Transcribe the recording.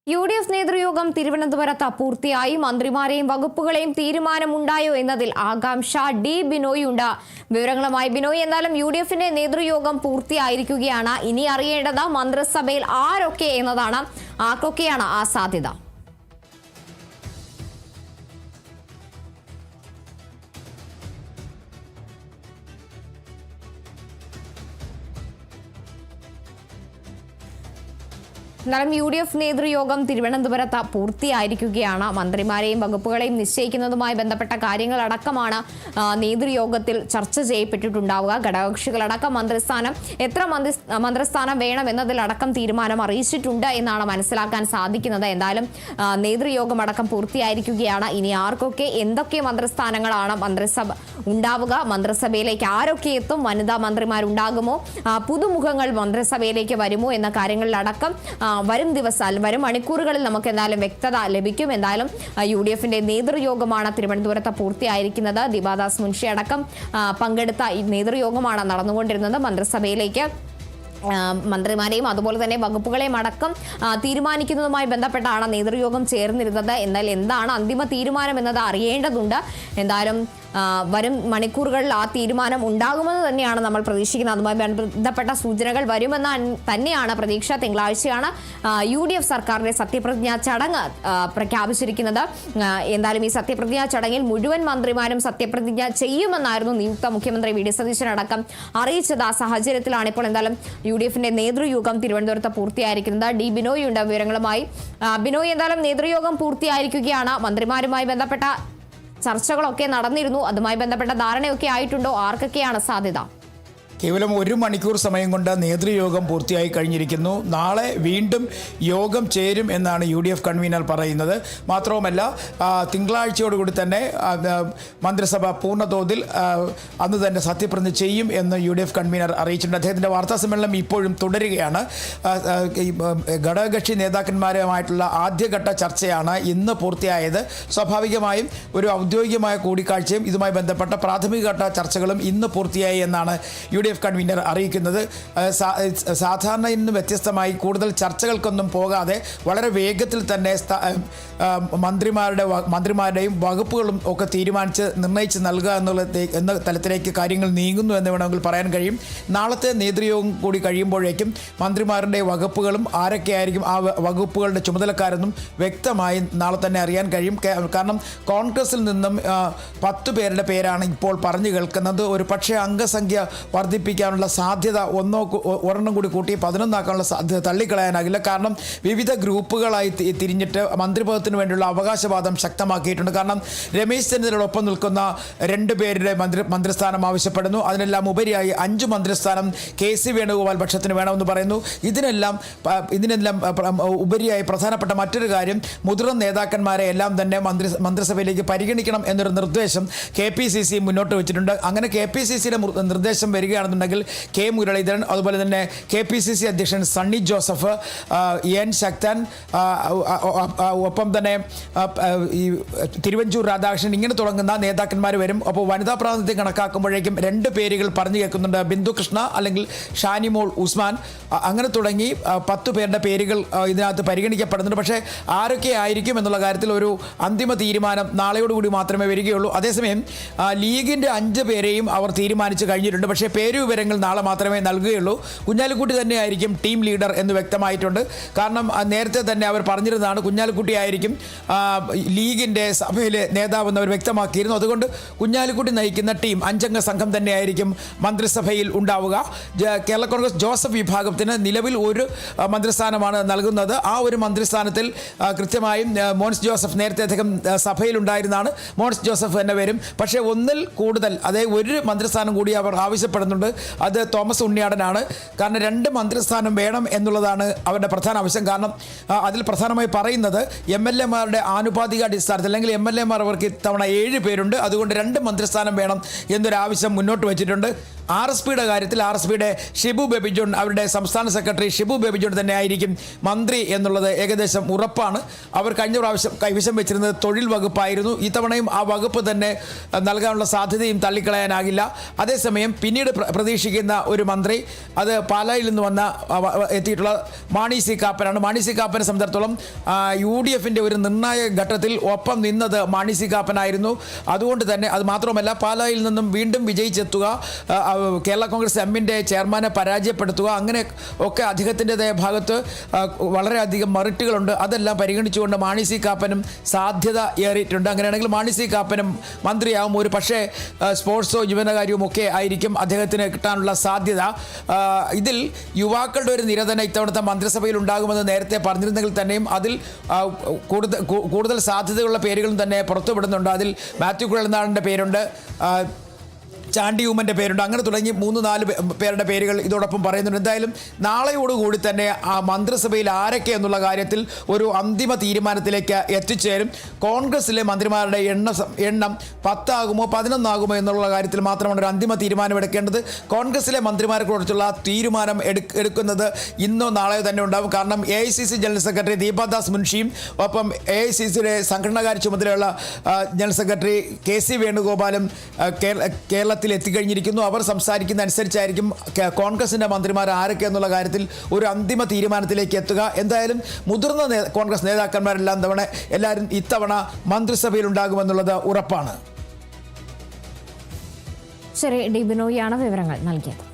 UDF നേതൃയോഗം തിരുവനന്തപുരത്ത് പൂർത്തിയായി. മന്ത്രിമാരെയും വകുപ്പുകളെയും തീരുമാനമുണ്ടായോ എന്നതിൽ ആകാംക്ഷ. ഡി ബിനോയുണ്ട് വിവരങ്ങളുമായി. ബിനോയ്, എന്നാലും UDFന്റെ നേതൃയോഗം പൂർത്തിയായിരിക്കുകയാണ്. ഇനി അറിയേണ്ടത് മന്ത്രിസഭയിൽ ആരൊക്കെ എന്നതാണ്. ആർക്കൊക്കെയാണ് ആ സാധ്യത? എന്നാലും UDF നേതൃയോഗം തിരുവനന്തപുരത്ത് പൂർത്തിയായിരിക്കുകയാണ്. മന്ത്രിമാരെയും വകുപ്പുകളെയും നിശ്ചയിക്കുന്നതുമായി ബന്ധപ്പെട്ട കാര്യങ്ങളടക്കമാണ് നേതൃയോഗത്തിൽ ചർച്ച ചെയ്യപ്പെട്ടിട്ടുണ്ടാവുക. ഘടകകക്ഷികളടക്കം എത്ര മന്ത്രിസ്ഥാനം വേണം എന്നതിലടക്കം തീരുമാനം അറിയിച്ചിട്ടുണ്ട് എന്നാണ് മനസ്സിലാക്കാൻ സാധിക്കുന്നത്. എന്തായാലും നേതൃയോഗം അടക്കം പൂർത്തിയായിരിക്കുകയാണ്. ഇനി ആർക്കൊക്കെ എന്തൊക്കെ മന്ത്രിസ്ഥാനങ്ങളാണ് മന്ത്രിസഭ ഉണ്ടാവുക, മന്ത്രിസഭയിലേക്ക് ആരൊക്കെ എത്തും, വനിതാ മന്ത്രിമാരുണ്ടാകുമോ, പുതുമുഖങ്ങൾ മന്ത്രിസഭയിലേക്ക് വരുമോ എന്ന കാര്യങ്ങളിലടക്കം വരും മണിക്കൂറുകളിൽ നമുക്ക് എന്തായാലും വ്യക്തത ലഭിക്കും. എന്തായാലും UDFന്റെ നേതൃയോഗമാണ് തിരുവനന്തപുരത്ത് പൂർത്തിയായിരിക്കുന്നത്. ദീപാദാസ് മുൻഷി അടക്കം പങ്കെടുത്ത ഈ നേതൃയോഗമാണ് നടന്നുകൊണ്ടിരുന്നത്. മന്ത്രിസഭയിലേക്ക് മന്ത്രിമാരെയും അതുപോലെ തന്നെ വകുപ്പുകളെയും അടക്കം തീരുമാനിക്കുന്നതുമായി ബന്ധപ്പെട്ടാണ് നേതൃയോഗം ചേർന്നിരുന്നത്. എന്നാൽ എന്താണ് അന്തിമ തീരുമാനം എന്നത് അറിയേണ്ടതുണ്ട്. എന്തായാലും വരും മണിക്കൂറുകളിൽ ആ തീരുമാനം ഉണ്ടാകുമെന്ന് തന്നെയാണ് നമ്മൾ പ്രതീക്ഷിക്കുന്നത്. അതുമായി ബന്ധപ്പെട്ട സൂചനകൾ വരുമെന്ന് തന്നെയാണ് പ്രതീക്ഷ. തിങ്കളാഴ്ചയാണ് UDF സർക്കാരിന്റെ സത്യപ്രതിജ്ഞാ ചടങ്ങ് പ്രഖ്യാപിച്ചിരിക്കുന്നത്. എന്തായാലും ഈ സത്യപ്രതിജ്ഞാ ചടങ്ങിൽ മുഴുവൻ മന്ത്രിമാരും സത്യപ്രതിജ്ഞ ചെയ്യുമെന്നായിരുന്നു നിയുക്ത മുഖ്യമന്ത്രി വി ഡി സതീശനടക്കം അറിയിച്ചത്. ആ സാഹചര്യത്തിലാണ് ഇപ്പോൾ എന്തായാലും UDFന്റെ നേതൃയോഗം തിരുവനന്തപുരത്ത് പൂർത്തിയായിരിക്കുന്നത്. ഡി ബിനോയ് ഉണ്ട് വിവരങ്ങളുമായി. ബിനോയ്, എന്തായാലും നേതൃയോഗം പൂർത്തിയായിരിക്കുകയാണ്. മന്ത്രിമാരുമായി ബന്ധപ്പെട്ട ചർച്ചകളൊക്കെ നടന്നിരുന്നു. അതുമായി ബന്ധപ്പെട്ട ധാരണയൊക്കെ ആയിട്ടുണ്ടോ? ആർക്കൊക്കെയാണ് സാധ്യത? കേവലം 1 മണിക്കൂർ സമയം കൊണ്ട് നേതൃയോഗം പൂർത്തിയായി കഴിഞ്ഞിരിക്കുന്നു. നാളെ വീണ്ടും യോഗം ചേരും എന്നാണ് UDF കൺവീനർ പറയുന്നത്. മാത്രവുമല്ല, തിങ്കളാഴ്ചയോടുകൂടി തന്നെ മന്ത്രിസഭ പൂർണ്ണതോതിൽ അന്ന് തന്നെ സത്യപ്രതിജ്ഞ ചെയ്യും എന്ന് UDF കൺവീനർ അറിയിച്ചിട്ടുണ്ട്. അദ്ദേഹത്തിൻ്റെ വാർത്താ സമ്മേളനം ഇപ്പോഴും തുടരുകയാണ്. ഘടകകക്ഷി നേതാക്കന്മാരുമായിട്ടുള്ള ആദ്യഘട്ട ചർച്ചയാണ് ഇന്ന് പൂർത്തിയായത്. സ്വാഭാവികമായും ഒരു ഔദ്യോഗികമായ കൂടിക്കാഴ്ചയും ഇതുമായി ബന്ധപ്പെട്ട പ്രാഥമികഘട്ട ചർച്ചകളും ഇന്ന് പൂർത്തിയായി എന്നാണ് UDF കൺവീനർ അറിയിക്കുന്നത്. സാധാരണയിൽ നിന്ന് വ്യത്യസ്തമായി കൂടുതൽ ചർച്ചകൾക്കൊന്നും പോകാതെ വളരെ വേഗത്തിൽ തന്നെ മന്ത്രിമാരുടെയും വകുപ്പുകളും ഒക്കെ നിർണയിച്ച് നൽകുക എന്ന തലത്തിലേക്ക് കാര്യങ്ങൾ നീങ്ങുന്നു എന്ന് വേണമെങ്കിൽ പറയാൻ കഴിയും. നാളത്തെ നേതൃയോഗം കൂടി കഴിയുമ്പോഴേക്കും മന്ത്രിമാരുടെ വകുപ്പുകളും ആരൊക്കെയായിരിക്കും ആ വകുപ്പുകളുടെ ചുമതലക്കാരെന്നും വ്യക്തമായി നാളെ തന്നെ അറിയാൻ കഴിയും. കാരണം കോൺഗ്രസിൽ നിന്നും 10 പേരുടെ പേരാണ് ഇപ്പോൾ പറഞ്ഞു കേൾക്കുന്നത്. ഒരു പക്ഷേ അംഗസംഖ്യ വർദ്ധിപ്പിക്കാനുള്ള സാധ്യത ഒരെണ്ണം കൂടി കൂട്ടി 11 ആക്കാനുള്ള സാധ്യത തള്ളിക്കളയാനാകില്ല. കാരണം വിവിധ ഗ്രൂപ്പുകളായി തിരിഞ്ഞിട്ട് മന്ത്രിപദത്തിന് വേണ്ടിയുള്ള അവകാശവാദം ശക്തമാക്കിയിട്ടുണ്ട്. കാരണം രമേശ് ചെന്നിത്തലയോടൊപ്പം നിൽക്കുന്ന 2 പേരുടെ മന്ത്രിസ്ഥാനം ആവശ്യപ്പെടുന്നു. അതിനെല്ലാം ഉപരിയായി 5 മന്ത്രിസ്ഥാനം KC വേണുഗോപാൽ പക്ഷത്തിന് വേണമെന്ന് പറയുന്നു. ഇതിനെല്ലാം ഉപരിയായി പ്രധാനപ്പെട്ട മറ്റൊരു കാര്യം, മുതിർന്ന നേതാക്കന്മാരെ എല്ലാം തന്നെ മന്ത്രിസഭയിലേക്ക് പരിഗണിക്കണം എന്നൊരു നിർദ്ദേശം KPCC മുന്നോട്ട് വെച്ചിട്ടുണ്ട്. അങ്ങനെ KPCCയുടെ നിർദ്ദേശം വരികയാണെന്നുണ്ടെങ്കിൽ K മുരളീധരൻ, അതുപോലെ തന്നെ KPCC അധ്യക്ഷൻ സണ്ണി ജോസഫ്, എൻ ശക്തൻ, ഒപ്പം തന്നെ ഈ തിരുവഞ്ചൂർ രാധാകൃഷ്ണൻ, ഇങ്ങനെ തുടങ്ങുന്ന നേതാക്കന്മാർ വരും. അപ്പോൾ വനിതാ പ്രാതിനിധ്യം കണക്കാക്കുമ്പോഴേക്കും 2 പേരുകൾ പറഞ്ഞു കേൾക്കുന്നുണ്ട്. ബിന്ദു കൃഷ്ണ അല്ലെങ്കിൽ ഷാനിമോൾ ഉസ്മാൻ, അങ്ങനെ തുടങ്ങി 10 പേരുടെ പേരുകൾ ഇതിനകത്ത് പരിഗണിക്കപ്പെടുന്നുണ്ട്. പക്ഷേ ആരൊക്കെ ആയിരിക്കും എന്നുള്ള കാര്യത്തിൽ ഒരു അന്തിമ തീരുമാനം നാളെയോടുകൂടി മാത്രമേ വരികയുള്ളൂ. അതേസമയം ലീഗിൻ്റെ 5 പേരെയും അവർ തീരുമാനിച്ചു കഴിഞ്ഞിട്ടുണ്ട്. പക്ഷേ പേരുവിവരങ്ങൾ നാളെ മാത്രമേ നൽകുകയുള്ളൂ. കുഞ്ഞാലിക്കുട്ടി തന്നെയായിരിക്കും ടീം ലീഡർ എന്ന് വ്യക്തമായിട്ടുണ്ട്. കാരണം നേരത്തെ തന്നെ അവർ പറഞ്ഞിരുന്നതാണ് കുഞ്ഞാലിക്കുട്ടി ആയിരിക്കും ലീഗിൻ്റെ സഭയിലെ നേതാവെന്ന് അവർ വ്യക്തമാക്കിയിരുന്നു. അതുകൊണ്ട് കുഞ്ഞാലിക്കുട്ടി നയിക്കുന്ന ടീം 5 അംഗ സംഘം തന്നെയായിരിക്കും മന്ത്രിസഭയിൽ ഉണ്ടാവുക. കേരള കോൺഗ്രസ് ജോസഫ് വിഭാഗത്തിന് നിലവിൽ ഒരു മന്ത്രിസ്ഥാനമാണ് നൽകുന്നത്. ആ ഒരു മന്ത്രിസ്ഥാനത്തിൽ കൃത്യമായും മോൻസ് ജോസഫ്, നേരത്തെ അദ്ദേഹം സഭയിലുണ്ടായിരുന്നാണ്, മോൻസ് ജോസഫ് തന്നെ വരും. പക്ഷേ ഒന്നിൽ കൂടുതൽ, അതായത് ഒരു മന്ത്രിസ്ഥാനം കൂടി അവർ ആവശ്യപ്പെടുന്നുണ്ട്. അത് തോമസ് ഉണ്ണിയാടനാണ്. കാരണം 2 മന്ത്രിസ്ഥാനം വേണം എന്നുള്ളതാണ് അവരുടെ പ്രധാന ആവശ്യം. കാരണം അതിൽ പ്രധാനമായി പറയുന്നത് MLA-മാരുടെ ആനുപാതിക അടിസ്ഥാനത്തിൽ, അല്ലെങ്കിൽ MLA-മാർ അവർക്ക് ഇത്തവണ 7 പേരുണ്ട്, അതുകൊണ്ട് 2 മന്ത്രിസ്ഥാനം വേണം എന്നൊരാവശ്യം മുന്നോട്ട് വെച്ചിട്ടുണ്ട്. RSPയുടെ കാര്യത്തിൽ RSPയുടെ ഷിബു ബേബി ജോൺ, അവരുടെ സംസ്ഥാന സെക്രട്ടറി ഷിബു ബേബി ജോൺ തന്നെ ആയിരിക്കും മന്ത്രി എന്നുള്ളത് ഏകദേശം ഉറപ്പാണ്. അവർ കഴിഞ്ഞ പ്രാവശ്യം കൈവശം വെച്ചിരുന്നത് തൊഴിൽ വകുപ്പായിരുന്നു. ഇത്തവണയും ആ വകുപ്പ് തന്നെ നൽകാനുള്ള സാധ്യതയും തള്ളിക്കളയാനാകില്ല. അതേസമയം പിന്നീട് പ്രതീക്ഷിക്കുന്ന ഒരു മന്ത്രി അത് പാലായിൽ നിന്ന് എത്തിയിട്ടുള്ള മാണി സി കാപ്പനാണ്. മാണി സി കാപ്പനെ സംബന്ധിച്ചിടത്തോളം UDFിൻ്റെ ഒരു നിർണായക ഘട്ടത്തിൽ ഒപ്പം നിന്നത് മാണി സി കാപ്പനായിരുന്നു. അതുകൊണ്ട് തന്നെ അത് മാത്രമല്ല പാലായിൽ നിന്നും വീണ്ടും വിജയിച്ചെത്തുക, കേരള കോൺഗ്രസ് എമ്മിൻ്റെ ചെയർമാനെ പരാജയപ്പെടുത്തുക, അങ്ങനെ ഒക്കെ അദ്ദേഹത്തിൻ്റെതായ ഭാഗത്ത് വളരെയധികം മെറിറ്റുകളുണ്ട്. അതെല്ലാം പരിഗണിച്ചുകൊണ്ട് മാണി സി കാപ്പനും സാധ്യത ഏറിയിട്ടുണ്ട്. അങ്ങനെയാണെങ്കിൽ മാണി സി കാപ്പനും മന്ത്രിയാവും. ഒരു പക്ഷേ സ്പോർട്സോ യുവനകാര്യവും ഒക്കെ ആയിരിക്കും അദ്ദേഹത്തിന് കിട്ടാനുള്ള സാധ്യത. ഇതിൽ യുവാക്കളുടെ ഒരു നിര തന്നെ ഇത്തവണത്തെ മന്ത്രിസഭയിൽ ഉണ്ടാകുമെന്ന് നേരത്തെ പറഞ്ഞിരുന്നെങ്കിൽ തന്നെയും അതിൽ കൂടുതൽ സാധ്യതയുള്ള പേരുകളും തന്നെ പുറത്തുവിടുന്നുണ്ട്. അതിൽ മാത്യു കുഴൽനാടൻ്റെ പേരുണ്ട്, ചാണ്ടി ഉമ്മൻ്റെ പേരുണ്ട്, അങ്ങനെ തുടങ്ങി 3-4 പേരുടെ പേരുകൾ ഇതോടൊപ്പം പറയുന്നുണ്ട്. എന്തായാലും നാളെയോടുകൂടി തന്നെ ആ മന്ത്രിസഭയിൽ ആരൊക്കെ എന്നുള്ള കാര്യത്തിൽ ഒരു അന്തിമ തീരുമാനത്തിലേക്ക് എത്തിച്ചേരും. കോൺഗ്രസിലെ മന്ത്രിമാരുടെ എണ്ണം 10 ആകുമോ 11 ആകുമോ എന്നുള്ള കാര്യത്തിൽ മാത്രമാണ് ഒരു അന്തിമ തീരുമാനം എടുക്കേണ്ടത്. കോൺഗ്രസിലെ മന്ത്രിമാരെ കുറിച്ചുള്ള തീരുമാനം എടുക്കുന്നത് ഇന്നോ നാളെയോ തന്നെ ഉണ്ടാകും. കാരണം AICC ജനറൽ സെക്രട്ടറി ദീപദാസ് മുൻഷിയും ഒപ്പം AICCയുടെ സംഘടനാകാര്യ ചുമതലയുള്ള ജനറൽ സെക്രട്ടറി KC വേണുഗോപാലും കേരളത്തിൽ എത്തിക്കഴിഞ്ഞിരിക്കുന്നു. അവർ സംസാരിക്കുന്ന അനുസരിച്ചായിരിക്കും കോൺഗ്രസിൻ്റെ മന്ത്രിമാർ ആരൊക്കെ എന്നുള്ള കാര്യത്തിൽ ഒരു അന്തിമ തീരുമാനത്തിലേക്ക് എത്തുക. എന്തായാലും മുതിർന്ന കോൺഗ്രസ് നേതാക്കന്മാരെല്ലാം എല്ലാവരും ഇത്തവണ മന്ത്രിസഭയിൽ ഉണ്ടാകുമെന്നുള്ളത് ഉറപ്പാണ്. ശരി, ഡി ബിനോയാണ് വിവരങ്ങൾ നൽകിയത്.